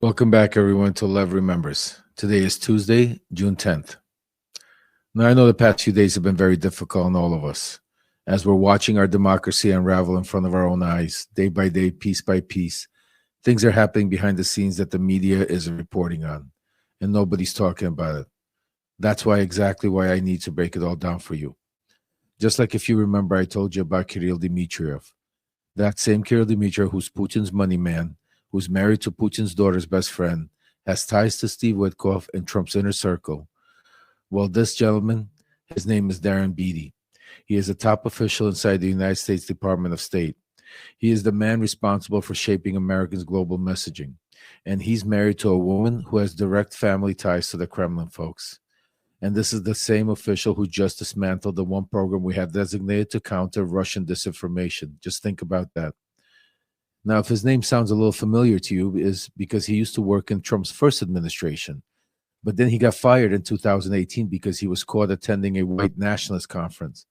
Welcome back, everyone, to Love Remembers. Today is Tuesday, June 10th. Now, I know the past few days have been very difficult on all of us as we're watching our democracy unravel in front of our own eyes, day by day, piece by piece. Things are happening behind the scenes that the media isn't reporting on, and nobody's talking about it. That's exactly why I need to break it all down for you. Just like if you remember, I told you about Kirill Dmitriev, that same Kirill Dmitriev who's Putin's money man, who's married to Putin's daughter's best friend, has ties to Steve Witkoff and Trump's inner circle. Well, this gentleman, his name is Darren Beatty. He is a top official inside the United States Department of State. He is the man responsible for shaping Americans' global messaging. And he's married to a woman who has direct family ties to the Kremlin, folks. And this is the same official who just dismantled the one program we had designated to counter Russian disinformation. Just think about that. Now, if his name sounds a little familiar to you, is because he used to work in Trump's first administration. But then he got fired in 2018 because he was caught attending a white nationalist conference.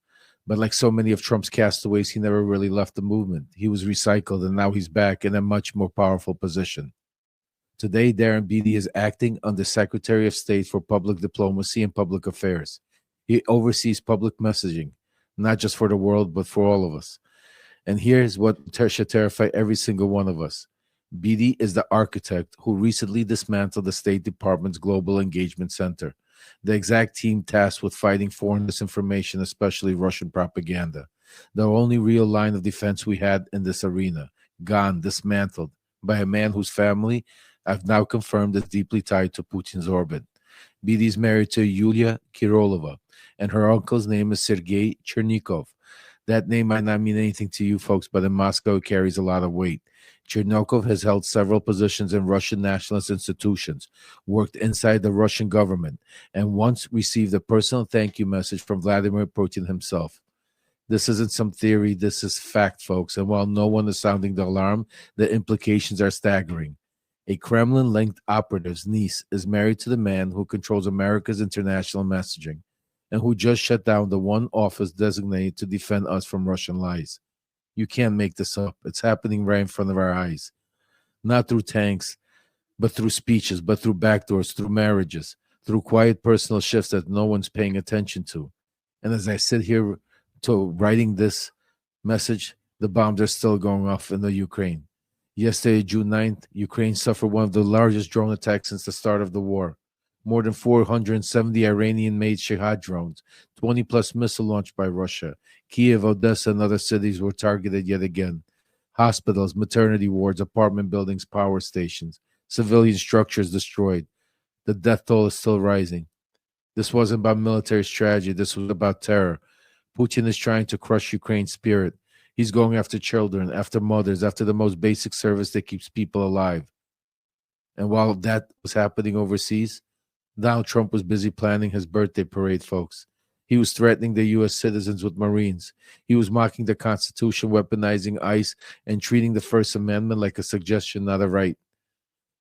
But like so many of Trump's castaways, he never really left the movement. He was recycled, and now he's back in a much more powerful position. Today, Darren Beatty is acting under Secretary of State for Public Diplomacy and Public Affairs. He oversees public messaging, not just for the world, but for all of us. And here's what should terrify every single one of us. Beatty is the architect who recently dismantled the State Department's Global Engagement Center, the exact team tasked with fighting foreign disinformation, especially Russian propaganda. The only real line of defense we had in this arena, gone, dismantled, by a man whose family I've now confirmed is deeply tied to Putin's orbit. Beatty's married to Yulia Kirilova, and her uncle's name is Sergei Chernikov. That name might not mean anything to you folks, but in Moscow it carries a lot of weight. Chernikov has held several positions in Russian nationalist institutions, worked inside the Russian government, and once received a personal thank you message from Vladimir Putin himself. This isn't some theory, this is fact, folks, and while no one is sounding the alarm, the implications are staggering. A Kremlin linked operative's niece is married to the man who controls America's international messaging and who just shut down the one office designated to defend us from Russian lies. You can't make this up. It's happening right in front of our eyes. Not through tanks, but through speeches, but through backdoors, through marriages, through quiet personal shifts that no one's paying attention to. And as I sit here writing this message, the bombs are still going off in the Ukraine. Yesterday, June 9th, Ukraine suffered one of the largest drone attacks since the start of the war. More than 470 Iranian-made Shahad drones, 20-plus missile launched by Russia. Kiev, Odessa, and other cities were targeted yet again. Hospitals, maternity wards, apartment buildings, power stations, civilian structures destroyed. The death toll is still rising. This wasn't about military strategy. This was about terror. Putin is trying to crush Ukraine's spirit. He's going after children, after mothers, after the most basic service that keeps people alive. And while that was happening overseas, Donald Trump was busy planning his birthday parade, folks. He was threatening the U.S. citizens with Marines. He was mocking the Constitution, weaponizing ICE, and treating the First Amendment like a suggestion, not a right.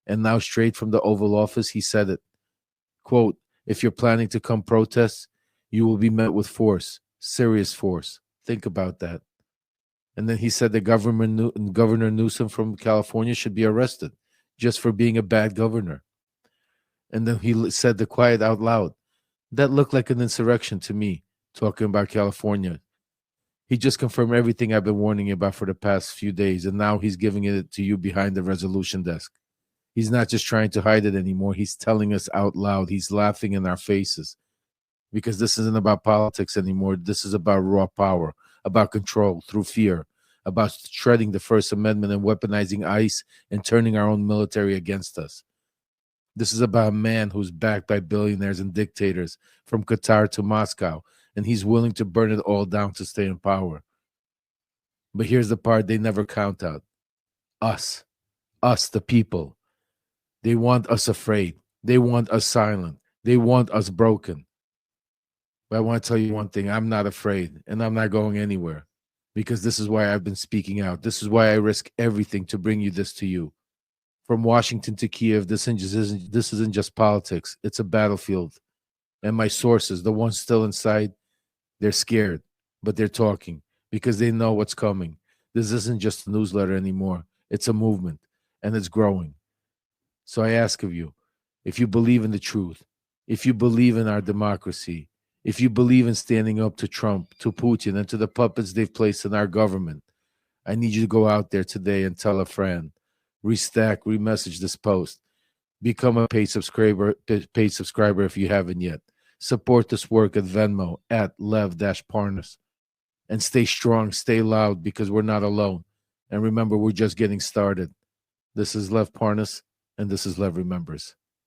And now, straight from the Oval Office, he said it. Quote, if you're planning to come protest, you will be met with force, serious force. Think about that. And then he said that Governor Newsom from California should be arrested just for being a bad governor. And then he said the quiet out loud. That looked like an insurrection to me, talking about California. He just confirmed everything I've been warning you about for the past few days, and now he's giving it to you behind the resolution desk. He's not just trying to hide it anymore. He's telling us out loud. He's laughing in our faces because this isn't about politics anymore. This is about raw power, about control through fear, about shredding the First Amendment and weaponizing ICE and turning our own military against us. This is about a man who's backed by billionaires and dictators from Qatar to Moscow, and he's willing to burn it all down to stay in power. But here's the part they never count out. Us, the people. They want us afraid. They want us silent. They want us broken. But I want to tell you one thing. I'm not afraid, and I'm not going anywhere because this is why I've been speaking out. This is why I risk everything to bring you this to you. From Washington to Kiev, this isn't just politics. It's a battlefield. And my sources, the ones still inside, they're scared, but they're talking because they know what's coming. This isn't just a newsletter anymore. It's a movement, and it's growing. So I ask of you, if you believe in the truth, if you believe in our democracy, if you believe in standing up to Trump, to Putin, and to the puppets they've placed in our government, I need you to go out there today and tell a friend, restack, remessage this post, become a paid subscriber if you haven't yet. Support this work at Venmo at Lev-Parnas. And stay strong, stay loud, because we're not alone. And remember, we're just getting started. This is Lev Parnas, and this is Lev Remembers.